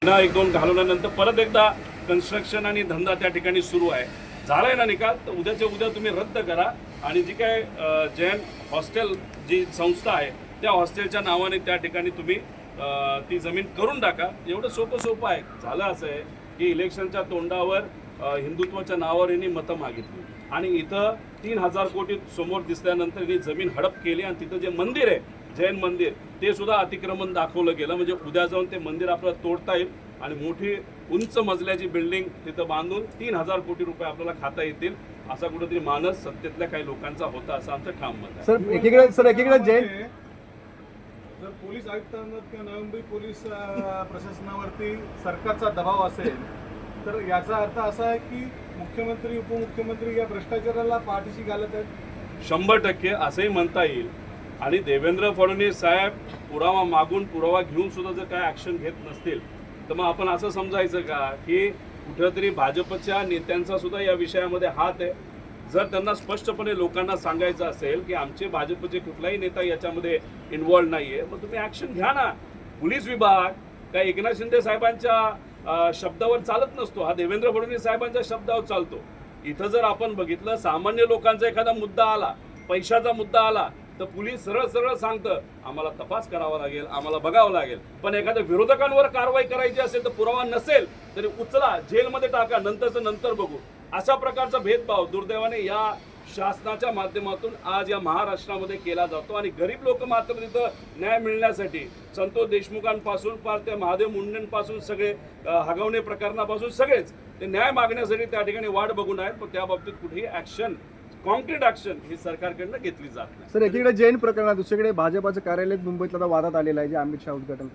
ना एक दोन घालवल्यानंतर परत एकदा कन्स्ट्रक्शन आणि धंदा त्या ठिकाणी सुरू आहे. झालाय ना निकाल, तर उद्याच्या उद्या तुम्ही रद्द करा आणि जी काय जैन हॉस्टेल जी संस्था आहे त्या हॉस्टेलच्या नावाने त्या ठिकाणी तुम्ही ती जमीन करून टाका. एवढं सोपं आहे. झालं असं आहे की इलेक्शनच्या तोंडावर हिंदुत्वाच्या नावावर यांनी मतं मागितली आणि इथं 3,000 कोटी समोर दिसल्यानंतर यांनी जमीन हडप केली आणि तिथं जे मंदिर आहे जैन मंदिर ते सुद्धा अतिक्रमण दाखवलं गेलं. म्हणजे उद्या जाऊन ते मंदिर आपल्याला तोडता येईल आणि मोठी उंच मजल्याची बिल्डिंग तिथं बांधून 3,000 कोटी रुपये आपल्याला खाता येतील असा कुठेतरी मानस सत्तेतल्या काही लोकांचा होता असं आमचं ठाम मत आहे. सर एकीकडे जैन जर पोलीस आयुक्तांवर किंवा नवी पोलीस प्रशासनावरती सरकारचा दबाव असेल तर याचा अर्थ असा आहे की मुख्यमंत्री उपमुख्यमंत्री या भ्रष्टाचाराला पाठीशी घालत आहेत. 100% असंही म्हणता येईल. आणि देवेंद्र फडणवीस साहेब पुरावा मागून पुरावा घेऊन सुद्धा जर काय ॲक्शन घेत नसतील तर मग आपण असं समजायचं का की कुठेतरी भाजपच्या नेत्यांचा सुद्धा या विषयामध्ये हात आहे. जर त्यांना स्पष्टपणे लोकांना सांगायचं असेल की आमचे भाजपचे कुठलाही नेता याच्यामध्ये इन्व्हॉल्व नाही आहे मग तुम्ही ॲक्शन घ्या ना. पोलीस विभाग काय एकनाथ शिंदे साहेबांच्या शब्दावर चालत नसतो, हा देवेंद्र फडणवीस साहेबांच्या शब्दावर चालतो. इथं जर आपण बघितलं सामान्य लोकांचा एखादा मुद्दा आला, पैशाचा मुद्दा आला तर पोलीस सरळ सांगतं आम्हाला तपास करावा लागेल, आम्हाला बघावं लागेल. पण एखाद्या विरोधकांवर कारवाई करायची असेल तर पुरावा नसेल तरी उचला, जेलमध्ये टाका, नंतरचं नंतर बघू. अशा प्रकारचा भेदभाव दुर्दैवाने या शासनाच्या माध्यमातून आज या महाराष्ट्रामध्ये केला जातो आणि गरीब लोक मात्र तिथं न्याय मिळण्यासाठी संतोष देशमुखांपासून पार त्या महादेव मुंडेंपासून सगळे हगवणे प्रकरणापासून सगळेच ते न्याय मागण्यासाठी त्या ठिकाणी वाट बघून आहेत. पण त्या बाबतीत कुठेही ॲक्शन, कॉन्क्रीट ॲक्शन ही सरकारकडनं घेतली जात नाही. सर एकीकडे जैन प्रकरणात दुसरीकडे भाजपाचं कार्यालय मुंबईत आता वादात आलेलं आहे जे अमित शहा उद्घाटन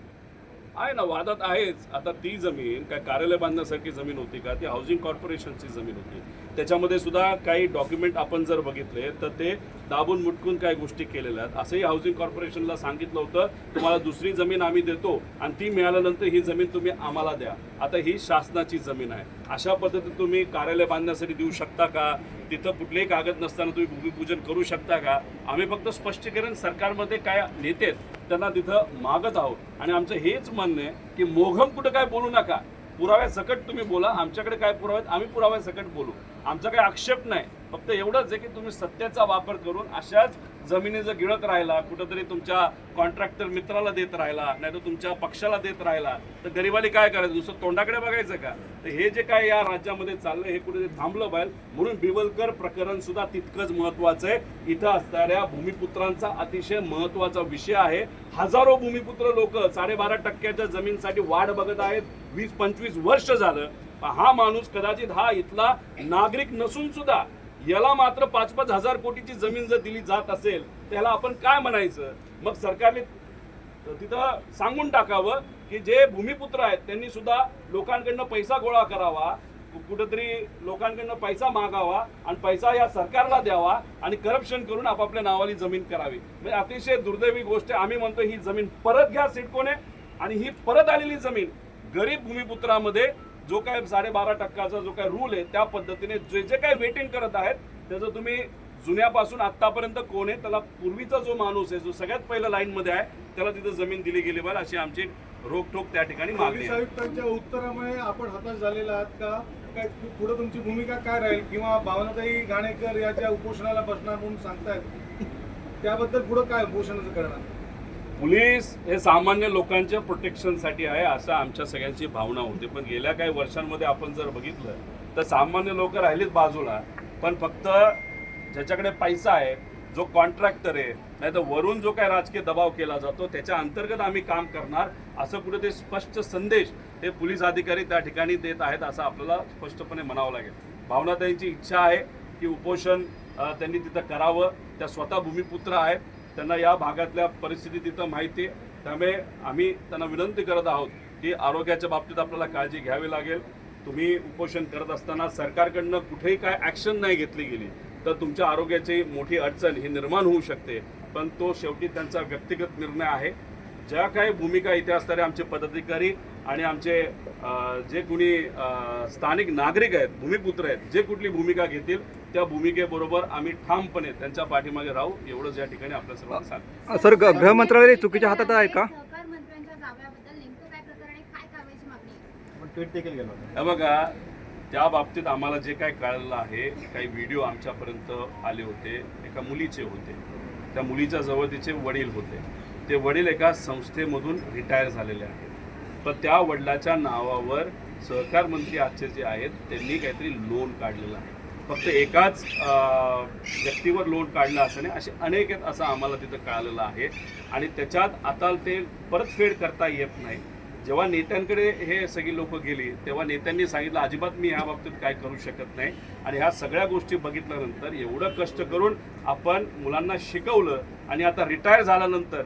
आहे ना, वादात आहेच. आता ती जमीन काय कार्यालय बांधण्यासारखी जमीन होती का? ती हाऊसिंग कॉर्पोरेशनची जमीन होती. त्याच्यामध्ये सुद्धा काही डॉक्युमेंट आपण जर बघितले तर ते दाबून मुटकून काही गोष्टी केलेल्या आहेत. असंही हाऊसिंग कॉर्पोरेशनला सांगितलं होतं तुम्हाला दुसरी जमीन आम्ही देतो आणि ती मिळाल्यानंतर ही जमीन तुम्ही आम्हाला द्या. आता ही शासनाची जमीन आहे. अशा पद्धतीने तुम्ही कार्यालय बांधण्यासाठी देऊ शकता का? तिथं कुठलेही कागद नसताना तुम्ही भूमिपूजन करू शकता का? आम्ही फक्त स्पष्टीकरण सरकारमध्ये काय नेते आहेत त्यांना तिथं मागत आहोत. आणि आमचं हेच म्हणणं आहे की मोघम कुठं काय बोलू नका, पुराव्यासकट तुम्ही बोला. आमच्याकडे काय पुरावे आहेत आम्ही पुराव्यासकट बोलू. आमचा काही आक्षेप नाही, फक्त एवढंच आहे की तुम्ही सत्तेचा वापर करून अशाच जमिनी जर गिळत राहिला, कुठंतरी तुमच्या कॉन्ट्रॅक्टर मित्राला देत राहिला, नाही तर तुमच्या पक्षाला देत राहिला तर गरिबाली काय करायचं? दुसरं तोंडाकडे बघायचं का? तर हे जे काय या राज्यामध्ये चाललंय हे कुठेतरी थांबलं पाहिजे. म्हणून बिवलकर प्रकरण सुद्धा तितकंच महत्वाचं आहे. इथं असणाऱ्या भूमिपुत्रांचा अतिशय महत्वाचा विषय आहे. हजारो भूमिपुत्र लोक 12.5% जमीनसाठी वाढ बघत आहेत. 20-25 वर्ष झालं. हा माणूस कदाचित हा इथला नागरिक नसून सुद्धा याला मात्र 5-5 हजार कोटीची जमीन जर दिली जात असेल त्याला आपण काय म्हणायचं? मग सरकारने तिथं सांगून टाकावं की जे भूमिपुत्र आहेत त्यांनी सुद्धा लोकांकडनं पैसा गोळा करावा, कुठेतरी लोकांकडनं पैसा मागावा आणि पैसा या सरकारला द्यावा आणि करप्शन करून आपापल्या नावाली जमीन करावी. म्हणजे अतिशय दुर्दैवी गोष्ट आहे. आम्ही म्हणतो ही जमीन परत घ्या सिडकोने आणि ही परत आलेली जमीन गरीब भूमिपुत्रामध्ये जो काय 12.5% जो काय रूल आहे त्या पद्धतीने जे काय वेटिंग करत आहेत त्याचं तुम्ही जुन्यापासून आतापर्यंत कोण आहे त्याला पूर्वीचा जो माणूस आहे जो सगळ्यात पहिला लाईन मध्ये आहे त्याला तिथं जमीन दिली गेली पाहिजे अशी आमची रोकठोक त्या ठिकाणी मागणी आहे. आयुक्तांच्या उत्तरामुळे आपण हताश झालेला आहात का? काय पुढे तुमची भूमिका काय राहील? किंवा भावनाताई घाणेकर याच्या उपोषणाला बसणार म्हणून सांगतायत, त्याबद्दल पुढे काय उपोषणाचं करणार? पोलीस हे सामान्य लोकांच्या प्रोटेक्शनसाठी आहे असं आमच्या सगळ्यांची भावना होती. पण गेल्या काही वर्षांमध्ये आपण जर बघितलं तर सामान्य लोक राहिलेत बाजूला. पण फक्त ज्याच्याकडे पैसा आहे, जो कॉन्ट्रॅक्टर आहे, नाही तर वरून जो काय राजकीय दबाव केला जातो त्याच्या अंतर्गत आम्ही काम करणार असं कुठे ते स्पष्ट संदेश हे पोलीस अधिकारी त्या ठिकाणी देत आहेत असं आपल्याला स्पष्टपणे म्हणावं लागेल. भावनाताईंची इच्छा आहे की उपोषण त्यांनी तिथं करावं. त्या स्वतः भूमिपुत्र आहेत, त्यांना या भागातल्या परिस्थिती तिथं माहिती आहे. त्यामुळे आम्ही त्यांना विनंती करत आहोत की आरोग्याच्या बाबतीत आपल्याला काळजी घ्यावी लागेल. तुम्ही उपोषण करत असताना सरकारकडनं कुठेही काय ॲक्शन नाही घेतली गेली तर तुमच्या आरोग्याची मोठी अडचण ही निर्माण होऊ शकते. पण तो शेवटी त्यांचा व्यक्तिगत निर्णय आहे. ज्या काही भूमिका इथे असणारे आमचे पदाधिकारी आणि आमचे जे कोणी स्थानिक नागरिक आहेत, भूमिपुत्र आहेत, जे कुठली भूमिका घेतील त्या भूमिकेबरोबर आम्ही ठामपणे त्यांच्या पाठीमागे राहू एवढंच या ठिकाणी आपल्या सर्वांना सांगतो. सर गृह मंत्रालय चुकीच्या हातात आहे का? ट्विट देखील गेलं होतं. हे बघा, त्या बाबतीत आम्हाला जे काय कळलं आहे, काही व्हिडिओ आमच्यापर्यंत आले होते, एका मुलीचे होते. त्या मुलीच्या जवळ तिचे वडील होते. ते वडील एका संस्थेमधून रिटायर झालेले आहेत. पण त्या वडिलाच्या नावावर सहकार मंत्री आजचे जे आहेत त्यांनी काहीतरी लोन काढलेलं आहे. फक्त एकाच व्यक्तीवर लोन काढलं असं नाही, असे अनेक आहेत असं आम्हाला तिथं कळालेलं आहे. आणि त्याच्यात आता ते परतफेड करता येत नाही. जेव्हा नेत्यांकडे हे सगळी लोक गेली तेव्हा नेत्यांनी सांगितलं अजिबात मी ह्या बाबतीत काय करू शकत नाही. आणि ह्या सगळ्या गोष्टी बघितल्यानंतर एवढं कष्ट करून आपण मुलांना शिकवलं आणि आता रिटायर झाल्यानंतर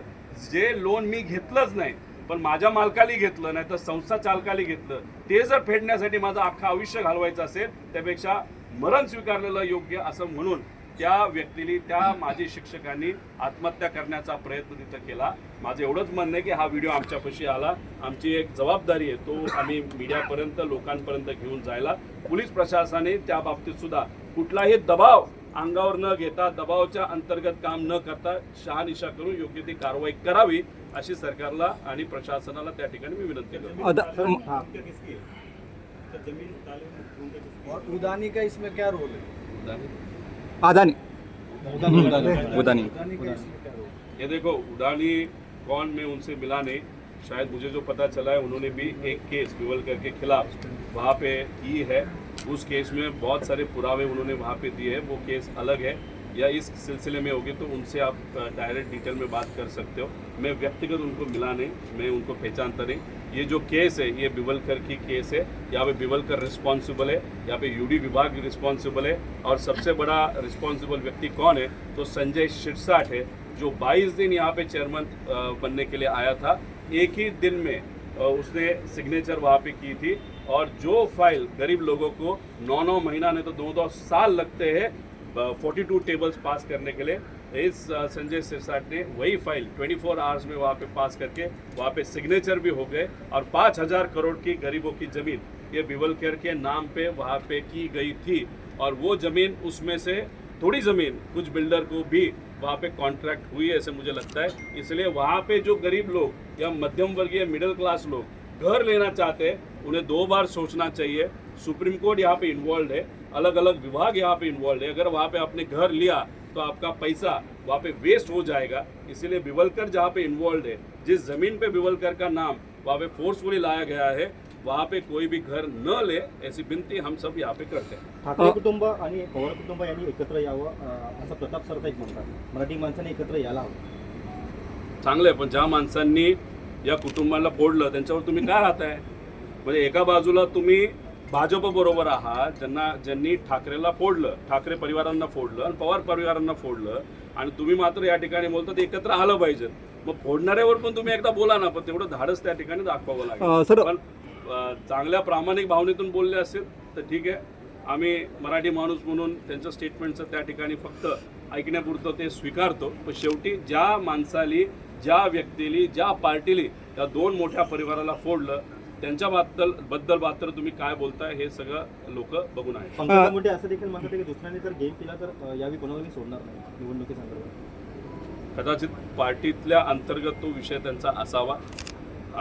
जे लोन मी घेतलंच नाही पण माझ्या मालकाली घेतलं, नाही तर संस्था चालकाली घेतलं, ते जर फेडण्यासाठी माझं अख्खं आयुष्य घालवायचं असेल त्यापेक्षा मरण स्वीकारलेलं योग्य असं म्हणून त्या व्यक्तीने, त्या माजी शिक्षकांनी आत्महत्या करण्याचा प्रयत्न तिथं केला. माझं एवढंच म्हणणं आहे की हा व्हिडिओ आमच्यापाशी आला, आमची एक जबाबदारी आहे तो आम्ही मीडियापर्यंत लोकांपर्यंत घेऊन जायला. पोलीस प्रशासनाने त्या बाबतीत सुद्धा कुठलाही दबाव अंगावर न घेता, दबावाच्या अंतर्गत काम न करता शहानिशा करून योग्य ती कारवाई करावी अशी सरकारला आणि प्रशासनाला त्या ठिकाणी मी विनंती करतो. और उदानी का इसमें क्या रोल है? अदानी उदानी का इसमें क्या रोल है? ये देखो, उडानी कौन, मैं उनसे मिला नहीं. शायद मुझे जो पता चला है उन्होंने भी एक केस बिवलकर के खिलाफ वहाँ पे की है. उस केस में बहुत सारे पुरावे उन्होंने वहाँ पे दिए हैं. वो केस अलग है या इस सिलसिले में होगी तो उनसे आप डायरेक्ट डिटेल में बात कर सकते हो. मैं व्यक्तिगत उनको मिला नहीं, मैं उनको पहचानता नहीं. ये जो केस है ये बिवलकर की केस है. यहाँ पे बिवलकर रिस्पॉन्सिबल है, यहाँ पे यूडी विभाग रिस्पॉन्सिबल है. और सबसे बड़ा रिस्पॉन्सिबल व्यक्ति कौन है तो संजय शिरसाट है, जो 22 दिन यहाँ पे चेयरमैन बनने के लिए आया था. एक ही दिन में उसने सिग्नेचर वहाँ पे की थी. और जो फाइल गरीब लोगों को 9 महीना नहीं तो 2 साल लगते हैं 42 टेबल्स पास करने के लिए, इस संजय सिरसाट ने वही फाइल 24 आवर्स में वहाँ पे पास करके वहाँ पे सिग्नेचर भी हो गए. और 5,000 करोड़ की गरीबों की ज़मीन ये बिवलकर के नाम पे वहाँ पे की गई थी. और वो ज़मीन, उसमें से थोड़ी ज़मीन कुछ बिल्डर को भी वहाँ पे कॉन्ट्रैक्ट हुई ऐसे मुझे लगता है. इसलिए वहाँ पे जो गरीब लोग या मध्यम वर्गीय मिडिल क्लास लोग घर लेना चाहते हैं उन्हें 2 बार सोचना चाहिए. सुप्रीम कोर्ट यहाँ पे इन्वॉल्व है, अलग अलग विभाग यहाँ पे इन्वॉल्व है. अगर वहाँ पे आपने घर लिया तो आपका पैसा वहाँ पे वेस्ट हो जाएगा. इसीलिए बिवलकर जहाँ पे इन्वॉल्व है, जिस ज़मीन पे बिवलकर का नाम वहाँ पे फोर्सफुली लाया गया है, वहाँ पे कोई भी घर न ले ऐसी विनती हम सब यहाँ पे करते हैं. ठाकरे कुटुंब आणि पवार कुटुंब यांनी एकत्र यावं असं प्रताप सरनाईक म्हणतात. मराठी माणसाने एकत्र यायला हवं. चांगलं आहे, पण ज्या माणसांनी या कुटुंबाला फोडलं त्यांच्यावर तुम्ही काय राहताय? म्हणजे एका बाजूला तुम्ही भाजप बरोबर आहात, ज्यांनी ठाकरेला फोडलं, ठाकरे परिवारांना फोडलं आणि पवार परिवारांना फोडलं, आणि तुम्ही मात्र या ठिकाणी बोलतात एकत्र आलं पाहिजे. मग फोडणाऱ्यावर पण तुम्ही एकदा बोला ना, पण तेवढं धाडस त्या ठिकाणी दाखवावं लागेल. पण चांगल्या प्रामाणिक भावनेतून बोलले असेल तर ठीक आहे. आम्ही मराठी माणूस म्हणून त्यांचं स्टेटमेंटचं त्या ठिकाणी फक्त ऐकण्यापुरतं ते स्वीकारतो. पण शेवटी ज्या माणसाली, ज्या व्यक्तीली, ज्या पार्टीली त्या 2 मोठ्या परिवाराला फोडलं त्यांच्याबद्दल मात्र तुम्ही काय बोलताय हे सगळं लोक बघून आहे. पंकजा मुंडे असं देखील म्हणतात की दुसऱ्याने जर गेम केला तर यावेळी कोणालाही सोडणार नाही निवडणुकीसंदर्भात. कदाचित पार्टीतल्या अंतर्गत तो विषय त्यांचा असावा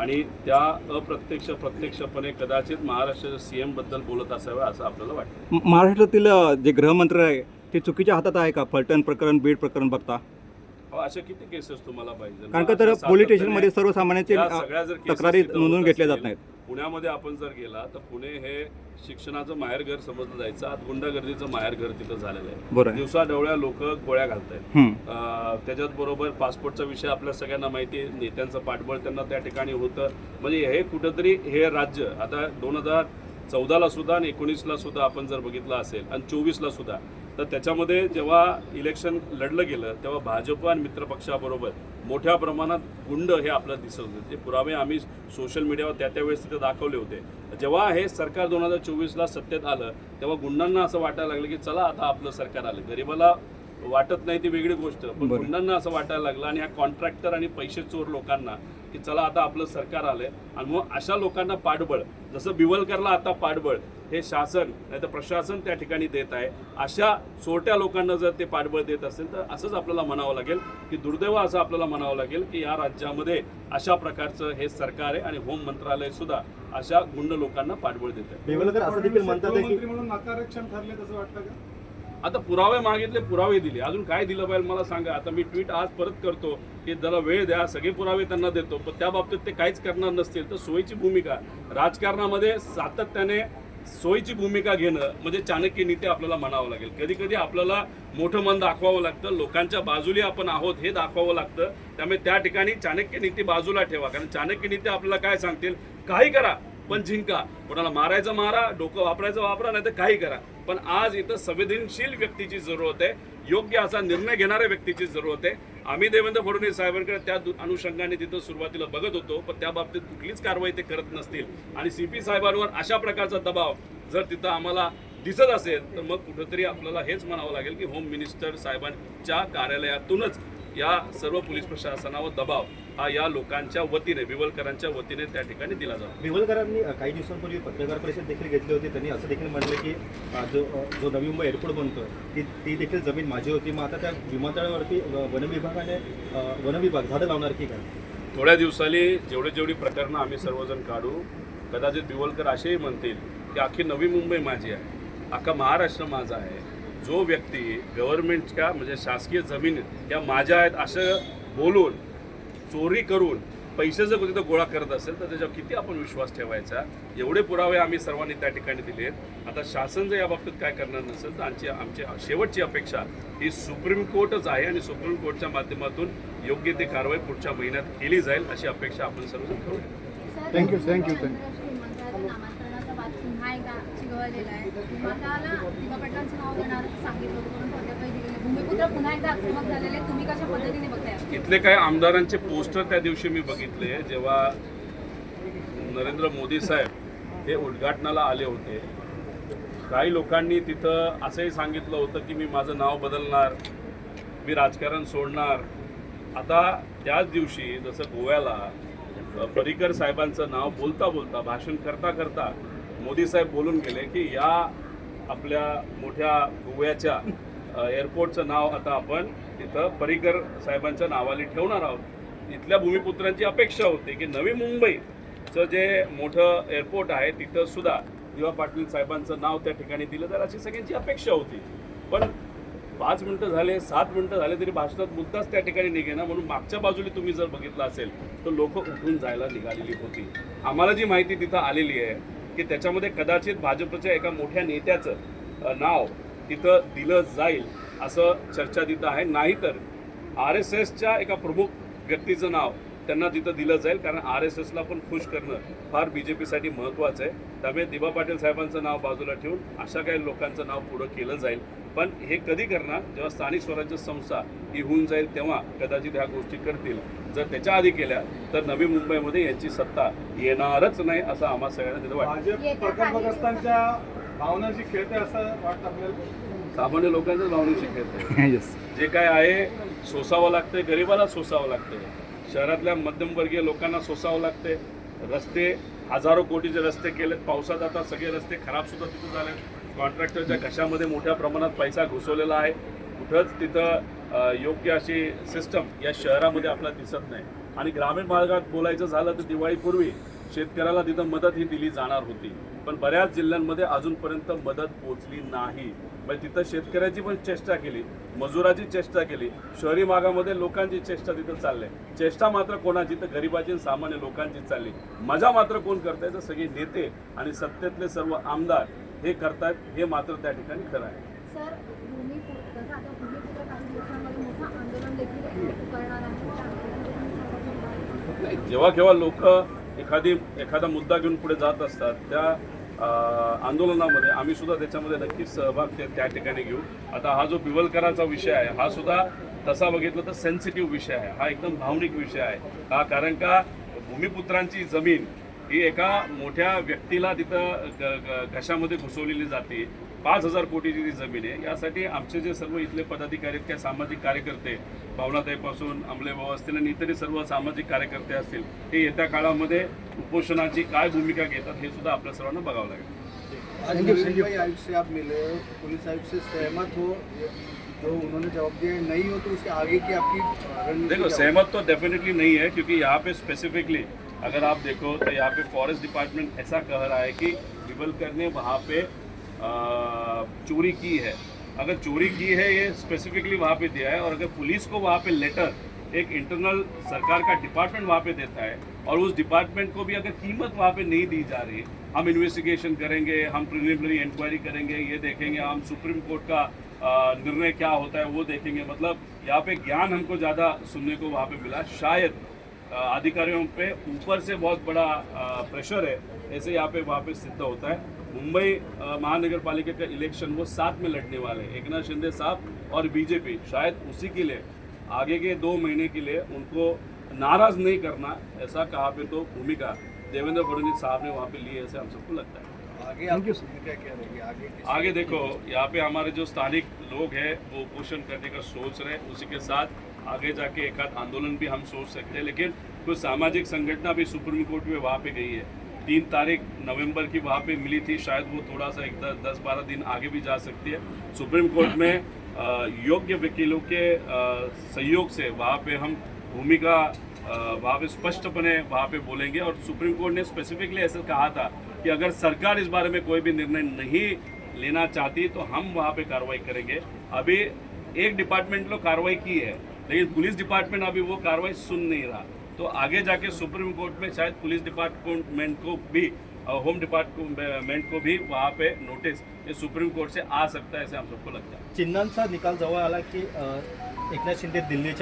आणि त्या प्रत्यक्षपणे कदाचित महाराष्ट्राच्या CM बद्दल बोलत असावे असं आपल्याला वाटतं. महाराष्ट्रातील जे गृहमंत्री आहे ते चुकीच्या हातात आहे का? फलटण प्रकरण, बीड प्रकरण बघता अशा किती केसेस तुम्हाला पाहिजे? कारण का तर पोलीस स्टेशनमध्ये सर्वसामान्यांचे सगळ्या जर तक्रारी नोंदवून घेतल्या जात नाहीत. पुण्यामध्ये आपण जर गेला तर पुणे हे शिक्षणाचं माहेरघर समजलं जायचं. आज गुंडागर्दीचं माहेरघर तिथं झालेलं आहे. दिवसा डवळ्या लोक गोळ्या घालतायत. त्याच्याच बरोबर पासपोर्टचा विषय आपल्या सगळ्यांना माहिती आहे. नेत्यांचं पाठबळ त्यांना त्या ठिकाणी होतं. म्हणजे हे कुठंतरी हे राज्य आता 2014ला सुद्धा आणि 19ला सुद्धा आपण जर बघितलं असेल आणि 24ला सुद्धा, तर त्याच्यामध्ये जेव्हा इलेक्शन लढलं गेलं तेव्हा भाजप आणि मित्रपक्षाबरोबर मोठ्या प्रमाणात गुंड हे आपल्याला दिसत होते. ते पुरावे आम्ही सोशल मीडियावर त्यावेळेस तिथे दाखवले होते. जेव्हा हे सरकार 2024ला सत्तेत आलं तेव्हा गुंडांना असं वाटायला लागलं की चला आता आपलं सरकार आलं. गरिबाला वाटत नाही ती वेगळी गोष्ट, पण गुंडांना असं वाटायला लागलं आणि ह्या कॉन्ट्रॅक्टर आणि पैसे चोर लोकांना की चला आता आपलं सरकार आलंय आणि मग अशा लोकांना पाठबळ, जसं बिवलकरला आता पाठबळ हे शासन नाही तर प्रशासन त्या ठिकाणी देत आहे, अशा चोरट्या लोकांना जर ते पाठबळ देत असेल तर असंच आपल्याला म्हणावं लागेल की दुर्दैव असं आपल्याला म्हणावं लागेल की या राज्यामध्ये अशा प्रकारचं हे सरकार आहे आणि होम मंत्रालय सुद्धा अशा गुंड लोकांना पाठबळ देत आहे. बेवलकर असं देखील म्हणतात की गृहमंत्री म्हणून नकारक्षम ठरले तसं वाटतं का? आता पुरावे मागितले, पुरावे दिले, अजून काय दिलं पाहिजे मला सांगा. आता मी ट्विट आज परत करतो की जरा वेळ द्या, सगळे पुरावे त्यांना देतो, पण त्या बाबतीत ते काहीच करणार नसतील तर सोयीची भूमिका राजकारणामध्ये सातत्याने सोयीची भूमिका घेणं म्हणजे चाणक्य नीती आपल्याला म्हणावं लागेल. कधी कधी आपल्याला मोठं मन दाखवावं लागतं, लोकांच्या बाजूली आपण आहोत हे दाखवावं लागतं. त्यामुळे त्या ठिकाणी चाणक्य नीती बाजूला ठेवा, कारण चाणक्य नीती आपल्याला काय सांगतील, काही करा पण जिंका, कोणाला मारायचं मारा, डोकं वापरायचं वापरा, नाही तर काही करा. पण आज इथं संवेदनशील व्यक्तीची जरूरत आहे, योग्य असा निर्णय घेणाऱ्या व्यक्तीची जरूरत आहे. आम्ही देवेंद्र फडणवीस साहेबांकडे त्या अनुषंगाने तिथं सुरुवातीला बघत होतो, पण त्या बाबतीत कुठलीच कारवाई ते करत नसतील आणि CP साहेबांवर अशा प्रकारचा दबाव जर तिथं आम्हाला दिसत असेल तर मग कुठंतरी आपल्याला हेच म्हणावं लागेल की होम मिनिस्टर साहेबांच्या कार्यालयातूनच या सर्व पोलीस प्रशासनावर दबाव हा या लोकांच्या वतीने, बिवलकरांच्या वतीने त्या ठिकाणी दिला जातो. बेवलकरांनी काही दिवसांपूर्वी पत्रकार परिषद देखील घेतली होती. त्यांनी असं देखील म्हटलं की जो नवी मुंबई एअरपोर्ट बनतो ती देखील जमीन माझी होती. मग आता त्या विमानतळावरती वन विभाग झाडं लावणार की काय? थोड्या दिवसांनी जेवढी प्रकरणं आम्ही सर्वजण काढू, कदाचित बिवलकर असेही म्हणतील की अख्खी नवी मुंबई माझी आहे, अख्खा महाराष्ट्र माझा आहे. जो व्यक्ती गव्हर्नमेंटच्या म्हणजे शासकीय जमीन या माझ्या आहेत असं बोलून चोरी करून पैसे जर तिथं गोळा करत असेल तर त्याच्यावर किती आपण विश्वास ठेवायचा. एवढे पुरावे आम्ही सर्वांनी त्या ठिकाणी दिले आहेत. आता शासन जर या बाबतीत काय करणार नसेल तर आमची शेवटची अपेक्षा ही सुप्रीम कोर्टच आहे आणि सुप्रीम कोर्टच्या माध्यमातून योग्य ती कारवाई पुढच्या महिन्यात केली जाईल अशी अपेक्षा आपण सर्वजण करूया. थँक्यू. नामांतरणाचा वाद पुन्हा एकदा चिघळलेला आहे. विमानाला दिवा पाटलांचं नाव देणार सांगितलं होतं, भूमिपुत्र पुन्हा एकदा आक्रमक झालेले, तुम्ही कशा पद्धतीने बघताय? इथले काही आमदारांचे पोस्टर त्या दिवशी मी बघितले जेव्हा नरेंद्र मोदी साहेब हे उद्घाटनाला आले होते. काही लोकांनी तिथं असंही सांगितलं होतं की मी माझं नाव बदलणार, मी राजकारण सोडणार. आता त्याच दिवशी जसं गोव्याला पर्रिकर साहेबांचं नाव बोलता बोलता, भाषण करता करता मोदी साहेब बोलून गेले की या आपल्या मोठ्या गोव्याच्या एअरपोर्टचं नाव आता आपण तिथं पर्रिकर साहेबांच्या नावाने ठेवणार आहोत. इथल्या भूमिपुत्रांची अपेक्षा होती की नवी मुंबईचं जे मोठं एअरपोर्ट आहे तिथं सुद्धा दिवा पाटील साहेबांचं नाव त्या ठिकाणी दिलं जाईल अशी सगळ्यांची अपेक्षा होती. पण 5 मिनटं झाले, 7 मिनटं झाले तरी भाषणात मुद्दाच त्या ठिकाणी निघेना. म्हणून मागच्या बाजूला तुम्ही जर बघितलं असेल तर लोक उठून जायला निघालेली होती. आम्हाला जी माहिती तिथं आलेली आहे की त्याच्यामध्ये कदाचित भाजपच्या एका मोठ्या नेत्याचं नाव तिथं दिलं जाईल असं चर्चा तिथं आहे. नाहीतर RSSच्या एका प्रमुख व्यक्तीचं नाव त्यांना तिथं दिलं जाईल, कारण RSSला पण खुश करणं फार BJPसाठी महत्त्वाचं आहे. त्यामुळे दिवा पाटील साहेबांचं नाव बाजूला ठेवून अशा काही लोकांचं नाव पुढं केलं जाईल. पण हे कधी करणार, जेव्हा स्थानिक स्वराज्य संस्था ही होऊन जाईल तेव्हा कदाचित ह्या गोष्टी करतील. जर त्याच्या आधी केल्या तर नवी मुंबईमध्ये यांची सत्ता येणारच नाही असं आम्हा सगळ्यांना तिथं वाटतं. भाजप प्रकल्पग्रस्तांच्या भावनाशी खेळते असं वाटतं आपल्याला? सामान्य लोकांच्याच भावनेशी खेळते. जे काय आहे सोसावं लागतंय, गरिबाला सोसावं लागतंय, शहरातल्या मध्यमवर्गीय लोकांना सोसावं लागतंय. रस्ते हजारो कोटीचे रस्ते केलेत, पावसात आता सगळे रस्ते खराब सुद्धा तिथं झाले. कॉन्ट्रॅक्टरच्या घशामध्ये मोठ्या प्रमाणात पैसा घुसवलेला आहे. कुठंच तिथं योग्य अशी सिस्टम या शहरामध्ये आपल्याला दिसत नाही. आणि ग्रामीण भागात बोलायचं झालं तर दिवाळीपूर्वी शेतकऱ्याला तिथं मदत ही दिली जाणार होती, पण बऱ्याच जिल्ह्यांमध्ये अजूनपर्यंत मदत पोचली नाही. म्हणजे तिथं शेतकऱ्याची पण चेष्टा केली, मजुराची चेष्टा केली, शहरी भागामध्ये लोकांची चेष्टा तिथं चालली. चेष्टा मात्र कोणाची तर गरिबाची सामान्य लोकांची चालली. मजा मात्र कोण करताय तर सगळे नेते आणि सत्तेतले सर्व आमदार हे करतायत. हे मात्र त्या ठिकाणी खरं आहे. सर, भूमिपुत्र काही दिवसांमध्ये मोठं आंदोलन देखील करणार आहे. जेव्हा केव्हा लोक एखादा मुद्दा घेऊन पुढे जात असतात त्या आंदोलनामध्ये आम्ही सुद्धा त्याच्यामध्ये नक्कीच सहभाग त्या ठिकाणी घेऊ. आता हा जो बिवलकराचा विषय आहे हा सुद्धा तसा बघितलं तर सेन्सिटिव्ह विषय आहे, हा एकदम भावनिक विषय आहे. कारण का भूमिपुत्रांची जमीन ही एका मोठ्या व्यक्तीला तिथं घशामध्ये घुसवलेली जाते. 5,000 कोटीची ती जमीन आहे. यासाठी आमचे जे सर्व इथले पदाधिकारी आहेत, किंवा सामाजिक कार्यकर्ते, भावनाताईपासून अंमले भाऊ असतील आणि इतरही सर्व सामाजिक कार्यकर्ते असतील, हे येत्या काळामध्ये उपोषणाची काय भूमिका घेतात हे सुद्धा आपल्या सर्वांना बघावं लागेल. आज नवीन भाई आयुक्त से आप मिले, पुलिस आयुक्त से सहमत हो, जो उन्होंने जवाब दिया नहीं हो तो उसके आगे की आपकी रणनीति देखो, क्या सहमत तो डेफिनेटली नहीं है, क्योंकि यहाँ पे स्पेसिफिकली अगर आप देखो तो यहाँ पे फॉरेस्ट डिपार्टमेंट ऐसा कह रहा है कि डिवेलपर ने वहाँ पे चोरी की है. अगर चोरी की है ये स्पेसिफिकली वहाँ पे दिया है, और अगर पुलिस को वहाँ पे लेटर एक इंटरनल सरकार का डिपार्टमेंट वहाँ पे देता है, और उस डिपार्टमेंट को भी अगर कीमत वहाँ पे नहीं दी जा रही, हम इन्वेस्टिगेशन करेंगे, हम प्रिलिमिनरी इंक्वायरी करेंगे, ये देखेंगे, हम सुप्रीम कोर्ट का निर्णय क्या होता है वो देखेंगे. मतलब यहाँ पे ज्ञान हमको ज़्यादा सुनने को वहाँ पे मिला. शायद अधिकारियों पे ऊपर से बहुत बड़ा प्रेशर है, ऐसे यहाँ पे वहाँ पे सिद्ध होता है. मुंबई महानगर पालिका का इलेक्शन वो साथ में लड़ने वाले हैं, एकनाथ शिंदे साहब और बीजेपी. शायद उसी के लिए आगे के 2 महीने के लिए उनको नाराज नहीं करना, ऐसा कहा पे तो भूमिका देवेंद्र फडणवीस साहब ने वहाँ पे ली है, ऐसे हम सबको लगता है. आगे आपकी भूमिका क्या रहेगी? आगे देखो, यहाँ पे हमारे जो स्थानिक लोग हैं वो उपोषण करने का सोच रहे हैं, उसी के साथ आगे जाके एक आध आंदोलन भी हम सोच सकते हैं. लेकिन कुछ सामाजिक संगठन भी सुप्रीम कोर्ट में वहाँ पे गई है. 3 तारीख नवंबर की वहाँ पे मिली थी, शायद वो थोड़ा सा 10-12 दिन आगे भी जा सकती है. सुप्रीम कोर्ट में योग्य वकीलों के सहयोग से वहाँ पे हम भूमिका वहाँ पे स्पष्टपणे वहाँ पे बोलेंगे. और सुप्रीम कोर्ट ने स्पेसिफिकली ऐसा कहा था कि अगर सरकार इस बारे में कोई भी निर्णय नहीं लेना चाहती तो हम वहाँ पे कार्रवाई करेंगे. अभी एक डिपार्टमेंट ने कार्रवाई की है, लेकिन पुलिस डिपार्टमेंट अभी वो कार्रवाई सुन नहीं रहा. तो आगे जाके सुप्रीम कोर्ट में शायद पुलिस डिपार्टमेंट को भी, होम डिपार्टमेंट को भी वहाँ पे नोटिस ये सुप्रीम कोर्ट से आ सकता है, ऐसे हम सबको लगता है. चिन्हांचा निकाल जवळ आला की एकनाथ शिंदे दिल्लीच्या